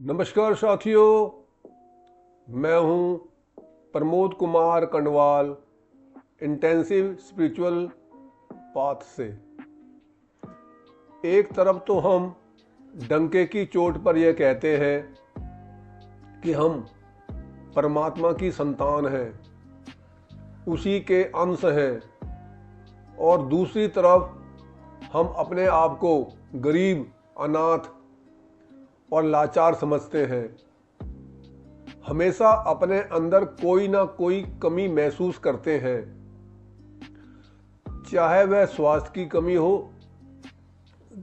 नमस्कार साथियों, मैं हूं Pramod Kumar Kandwal intensive spiritual path से। एक तरफ तो हम डंके की चोट पर यह कहते हैं कि हम परमात्मा की संतान हैं, उसी के अंश हैं, और दूसरी तरफ हम अपने आप को गरीब, अनाथ और लाचार समझते हैं। हमेशा अपने अंदर कोई ना कोई कमी महसूस करते हैं, चाहे वह स्वास्थ्य की कमी हो,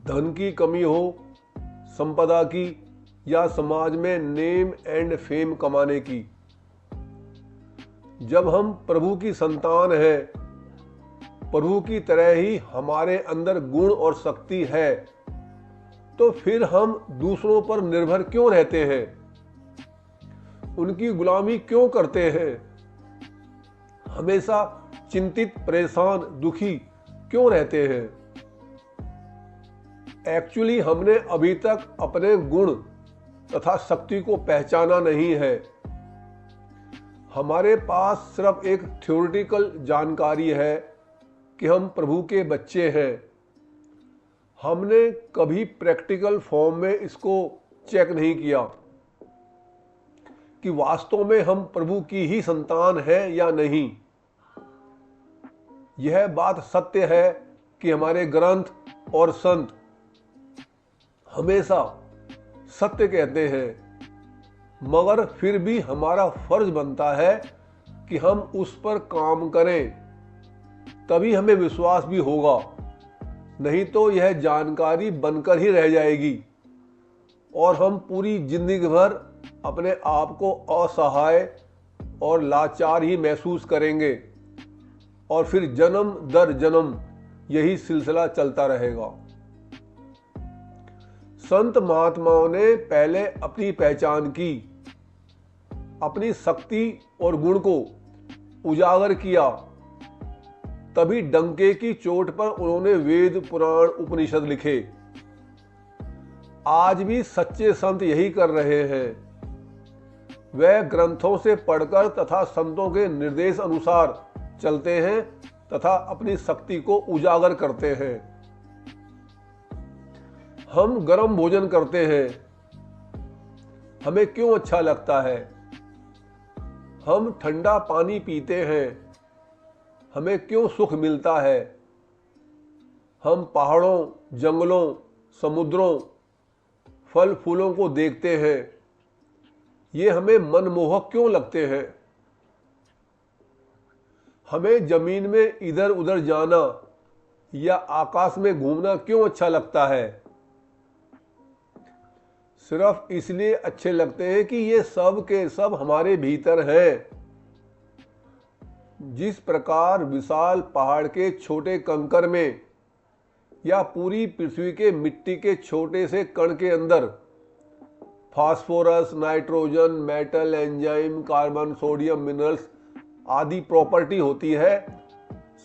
धन की कमी हो, संपदा की, या समाज में नेम एंड फेम कमाने की। जब हम प्रभु की संतान हैं, प्रभु की तरह ही हमारे अंदर गुण और शक्ति है, तो फिर हम दूसरों पर निर्भर क्यों रहते हैं? उनकी गुलामी क्यों करते हैं? हमेशा चिंतित, परेशान, दुखी क्यों रहते हैं? एक्चुअली हमने अभी तक अपने गुण तथा शक्ति को पहचाना नहीं है। हमारे पास सिर्फ एक थ्योरेटिकल जानकारी है कि हम प्रभु के बच्चे हैं। हमने कभी प्रैक्टिकल फॉर्म में इसको चेक नहीं किया कि वास्तव में हम प्रभु की ही संतान हैं या नहीं। यह बात सत्य है कि हमारे ग्रंथ और संत हमेशा सत्य कहते हैं, मगर फिर भी हमारा फर्ज बनता है कि हम उस पर काम करें, तभी हमें विश्वास भी होगा। नहीं तो यह जानकारी बनकर ही रह जाएगी और हम पूरी जिंदगी भर अपने आप को असहाय और लाचार ही महसूस करेंगे, और फिर जन्म दर जन्म यही सिलसिला चलता रहेगा। संत महात्माओं ने पहले अपनी पहचान की, अपनी शक्ति और गुण को उजागर किया, तभी डंके की चोट पर उन्होंने वेद, पुराण, उपनिषद लिखे। आज भी सच्चे संत यही कर रहे हैं। वह ग्रंथों से पढ़कर तथा संतों के निर्देश अनुसार चलते हैं तथा अपनी शक्ति को उजागर करते हैं। हम गर्म भोजन करते हैं, हमें क्यों अच्छा लगता है? हम ठंडा पानी पीते हैं, हमें क्यों सुख मिलता है? हम पहाड़ों, जंगलों, समुद्रों, फल फूलों को देखते हैं, ये हमें मनमोहक क्यों लगते हैं? हमें जमीन में इधर उधर जाना या आकाश में घूमना क्यों अच्छा लगता है? सिर्फ इसलिए अच्छे लगते हैं कि ये सब के सब हमारे भीतर हैं। जिस प्रकार विशाल पहाड़ के छोटे कंकर में या पूरी पृथ्वी के मिट्टी के छोटे से कण के अंदर phosphorus, nitrogen, metal, enzyme, carbon, sodium, minerals आदि प्रॉपर्टी होती है,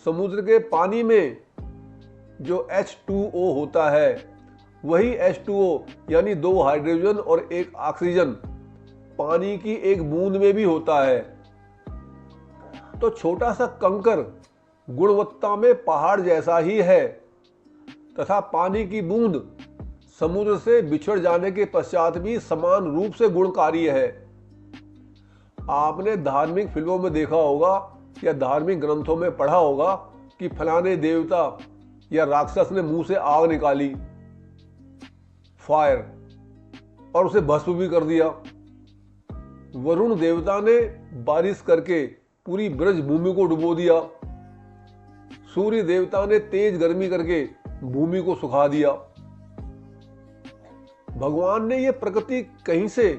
समुद्र के पानी में जो H2O होता है, वही H2O यानी 2 हाइड्रोजन और 1 ऑक्सीजन पानी की एक बूंद में भी होता है। तो छोटा सा कंकर गुणवत्ता में पहाड़ जैसा ही है तथा पानी की बूंद समुद्र से बिछड़ जाने के पश्चात भी समान रूप से गुणकारी है। आपने धार्मिक फिल्मों में देखा होगा या धार्मिक ग्रंथों में पढ़ा होगा कि फलाने देवता या राक्षस ने मुंह से आग निकाली, फायर, और उसे भस्म भी कर दिया। वरुण देवता ने बारिश करके पूरी ब्रज भूमि को डुबो दिया। सूर्य देवता ने तेज गर्मी करके भूमि को सुखा दिया। भगवान ने यह प्रकृति कहीं से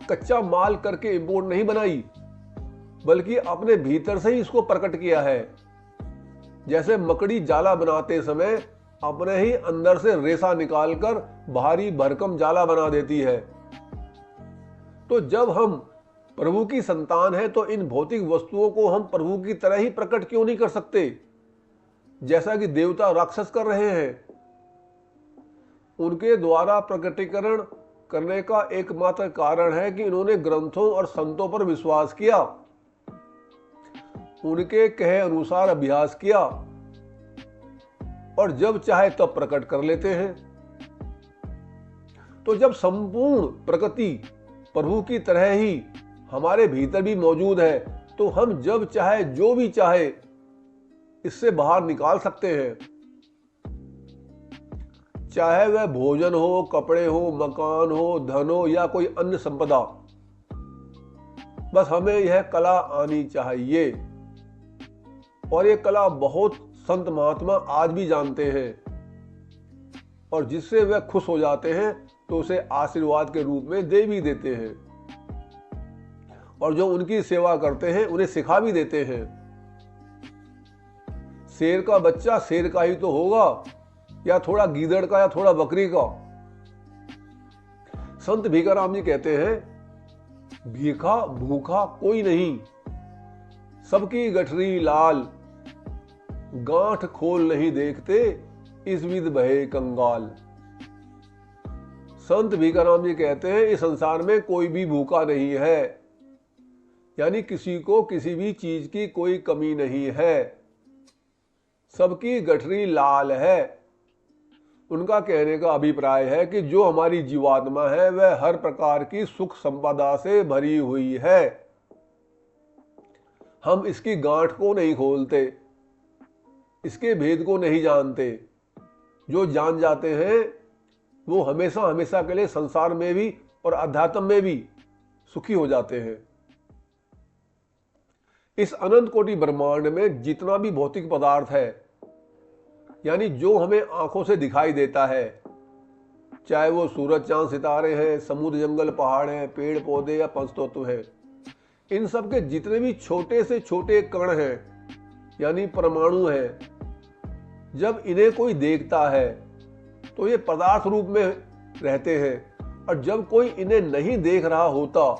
कच्चा माल करके इंपोर्ट नहीं बनाई, बल्कि अपने भीतर से ही इसको प्रकट किया है। जैसे मकड़ी जाला बनाते समय अपने ही अंदर से रेशा निकालकर भारी भरकम जाला बना देती है। तो जब हम प्रभु की संतान है, तो इन भौतिक वस्तुओं को हम प्रभु की तरह ही प्रकट क्यों नहीं कर सकते, जैसा कि देवता राक्षस कर रहे हैं? उनके द्वारा प्रकटीकरण करने का एकमात्र कारण है कि इन्होंने ग्रंथों और संतों पर विश्वास किया, उनके कहे अनुसार अभ्यास किया और जब चाहे तब प्रकट कर लेते हैं। तो जब संपूर्ण प्रकृति प्रभु की तरह ही हमारे भीतर भी मौजूद है, तो हम जब चाहे जो भी चाहे इससे बाहर निकाल सकते हैं। चाहे वह भोजन हो, कपड़े हो, मकान हो, धन हो या कोई अन्य संपदा, बस हमें यह कला आनी चाहिए। और ये कला बहुत संत महात्मा आज भी जानते हैं और जिससे वह खुश हो जाते हैं तो उसे आशीर्वाद के रूप में दे भी देते हैं और जो उनकी सेवा करते हैं उन्हें सिखा भी देते हैं। शेर का बच्चा शेर का ही तो होगा, या थोड़ा गीदड़ का या थोड़ा बकरी का। संत भीखाराम जी कहते हैं, भीखा भूखा कोई नहीं, सबकी गठरी लाल, गांठ खोल नहीं देखते, इस विध बहे कंगाल। संत भीखाराम जी कहते हैं, इस संसार में कोई भी भूखा नहीं है, यानी किसी को किसी भी चीज की कोई कमी नहीं है, सबकी गठरी लाल है। उनका कहने का अभिप्राय है कि जो हमारी जीवात्मा है वह हर प्रकार की सुख संपदा से भरी हुई है। हम इसकी गांठ को नहीं खोलते, इसके भेद को नहीं जानते। जो जान जाते हैं वो हमेशा हमेशा के लिए संसार में भी और अध्यात्म में भी सुखी हो जाते हैं। इस अनंत कोटि ब्रह्मांड में जितना भी भौतिक पदार्थ है, यानी जो हमें आंखों से दिखाई देता है, चाहे वो सूरज चांद सितारे हैं, समुद्र जंगल पहाड़ हैं, पेड़ पौधे या पंचतत्व हैं, इन सब के जितने भी छोटे से छोटे कण हैं यानी परमाणु हैं, जब इन्हें कोई देखता है तो ये पदार्थ रूप में रहते हैं और जब कोई इन्हें नहीं देख रहा होता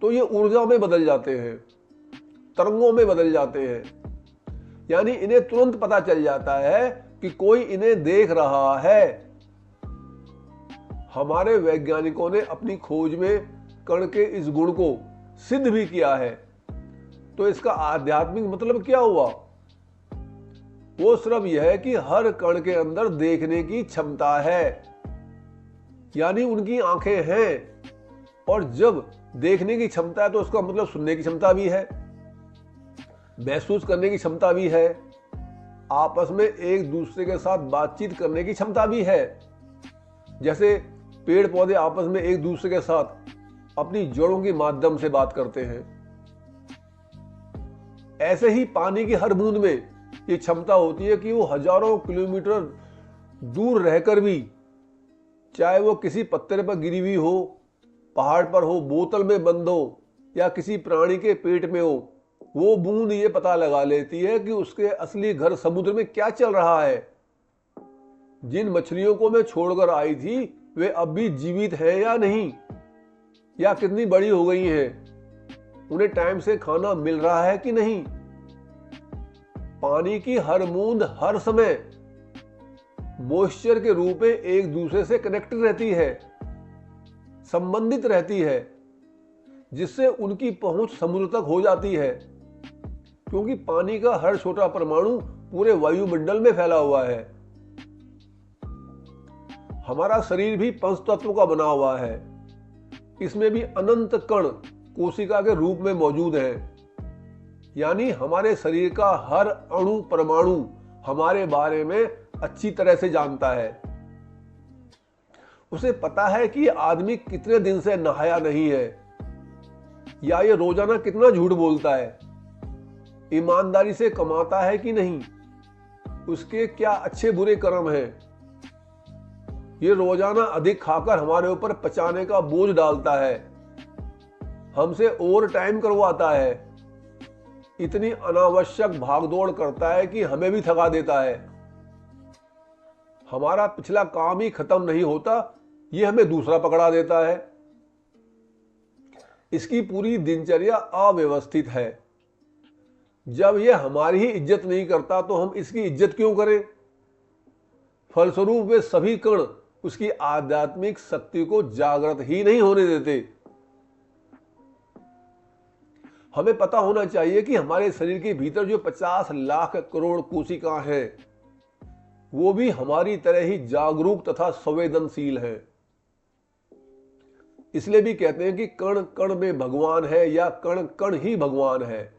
तो ये ऊर्जा में बदल जाते हैं, तरंगों में बदल जाते हैं। यानी इन्हें तुरंत पता चल जाता है कि कोई इन्हें देख रहा है। हमारे वैज्ञानिकों ने अपनी खोज में कण के इस गुण को सिद्ध भी किया है। तो इसका आध्यात्मिक मतलब क्या हुआ? वो सिर्फ यह है कि हर कण के अंदर देखने की क्षमता है, यानी उनकी आंखें हैं, और जब देखने की क्षमता है तो उसका मतलब सुनने की क्षमता भी है, महसूस करने की क्षमता भी है, आपस में एक दूसरे के साथ बातचीत करने की क्षमता भी है। जैसे पेड़ पौधे आपस में एक दूसरे के साथ अपनी जड़ों के माध्यम से बात करते हैं, ऐसे ही पानी की हर बूंद में ये क्षमता होती है कि वो हजारों किलोमीटर दूर रहकर भी, चाहे वो किसी पत्थर पर गिरी हुई हो, पहाड़ पर हो, बोतल में बंद हो या किसी प्राणी के पेट में हो, वो बूंद ये पता लगा लेती है कि उसके असली घर समुद्र में क्या चल रहा है। जिन मछलियों को मैं छोड़कर आई थी वे अब भी जीवित है या नहीं, या कितनी बड़ी हो गई हैं, उन्हें टाइम से खाना मिल रहा है कि नहीं। पानी की हर बूंद हर समय मॉइस्चर के रूप में एक दूसरे से कनेक्टेड रहती है, संबंधित रहती है, जिससे उनकी पहुंच समुद्र तक हो जाती है, क्योंकि पानी का हर छोटा परमाणु पूरे वायुमंडल में फैला हुआ है। हमारा शरीर भी पंच तत्व का बना हुआ है, इसमें भी अनंत कण कोशिका के रूप में मौजूद है। यानी हमारे शरीर का हर अणु परमाणु हमारे बारे में अच्छी तरह से जानता है। उसे पता है कि आदमी कितने दिन से नहाया नहीं है, या ये रोजाना कितना झूठ बोलता है, ईमानदारी से कमाता है कि नहीं, उसके क्या अच्छे बुरे कर्म हैं। ये रोजाना अधिक खाकर हमारे ऊपर पचाने का बोझ डालता है, हमसे ओवर टाइम करवाता है, इतनी अनावश्यक भागदौड़ करता है कि हमें भी थका देता है। हमारा पिछला काम ही खत्म नहीं होता, ये हमें दूसरा पकड़ा देता है। इसकी पूरी दिनचर्या अव्यवस्थित है। जब यह हमारी ही इज्जत नहीं करता तो हम इसकी इज्जत क्यों करें? फलस्वरूप वे सभी कण उसकी आध्यात्मिक शक्ति को जागृत ही नहीं होने देते। हमें पता होना चाहिए कि हमारे शरीर के भीतर जो 50 लाख करोड़ कोशिकाएं हैं, वो भी हमारी तरह ही जागरूक तथा संवेदनशील है। इसलिए भी कहते हैं कि कण कण में भगवान है या कण कण ही भगवान है।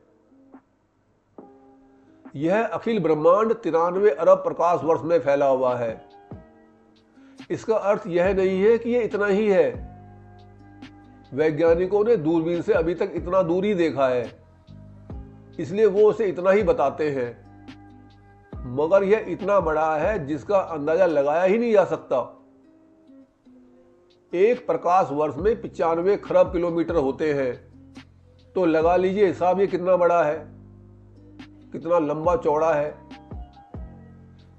यह अखिल ब्रह्मांड 93 अरब प्रकाश वर्ष में फैला हुआ है। इसका अर्थ यह नहीं है कि यह इतना ही है। वैज्ञानिकों ने दूरबीन से अभी तक इतना दूर ही देखा है, इसलिए वो उसे इतना ही बताते हैं, मगर यह इतना बड़ा है जिसका अंदाजा लगाया ही नहीं जा सकता। एक प्रकाश वर्ष में 95 खरब किलोमीटर होते हैं, तो लगा लीजिए हिसाब ये कितना बड़ा है, कितना लंबा चौड़ा है।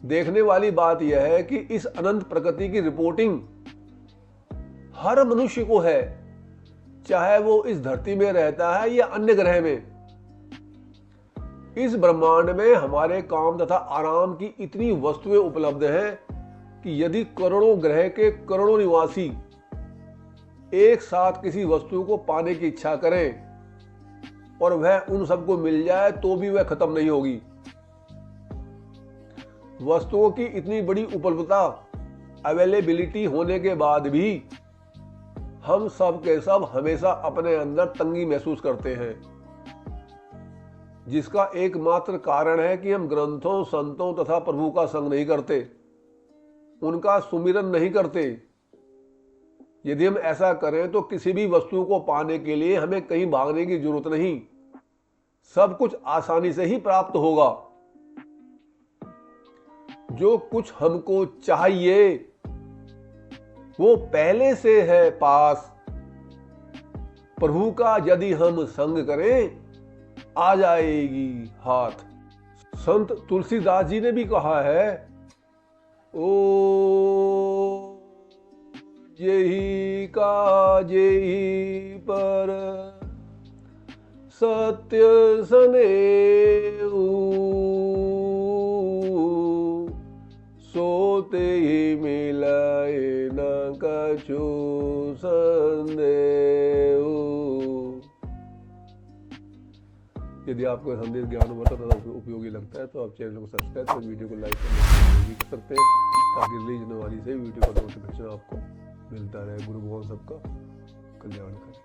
देखने वाली बात यह है कि इस अनंत प्रकृति की रिपोर्टिंग हर मनुष्य को है, चाहे वो इस धरती में रहता है या अन्य ग्रह में। इस ब्रह्मांड में हमारे काम तथा आराम की इतनी वस्तुएं उपलब्ध हैं कि यदि करोड़ों ग्रह के करोड़ों निवासी एक साथ किसी वस्तु को पाने की इच्छा करें और वह उन सबको मिल जाए तो भी वह खत्म नहीं होगी। वस्तुओं की इतनी बड़ी उपलब्धता, अवेलेबिलिटी होने के बाद भी हम सब के सब हमेशा अपने अंदर तंगी महसूस करते हैं, जिसका एकमात्र कारण है कि हम ग्रंथों, संतों तथा प्रभु का संग नहीं करते, उनका सुमिरन नहीं करते। यदि हम ऐसा करें तो किसी भी वस्तु को पाने के लिए हमें कहीं भागने की जरूरत नहीं, सब कुछ आसानी से ही प्राप्त होगा। जो कुछ हमको चाहिए वो पहले से है पास। प्रभु का यदि हम संग करें आ जाएगी हाथ। संत तुलसीदास जी ने भी कहा है, ओ जेहि का जेहि पर सत्य सनेऊ, सोते ही मिलाए न कछु संदेहु। यदि आपको संदेश ज्ञान होता तथा उपयोगी लगता है तो आप चैनल को सब्सक्राइब और वीडियो को लाइक कर सकते हैं, ताकि रिलीज होने वाली से वीडियो का नोटिफिकेशन आपको मिलता रहे। गुरु भगवान सबका कल्याण करें।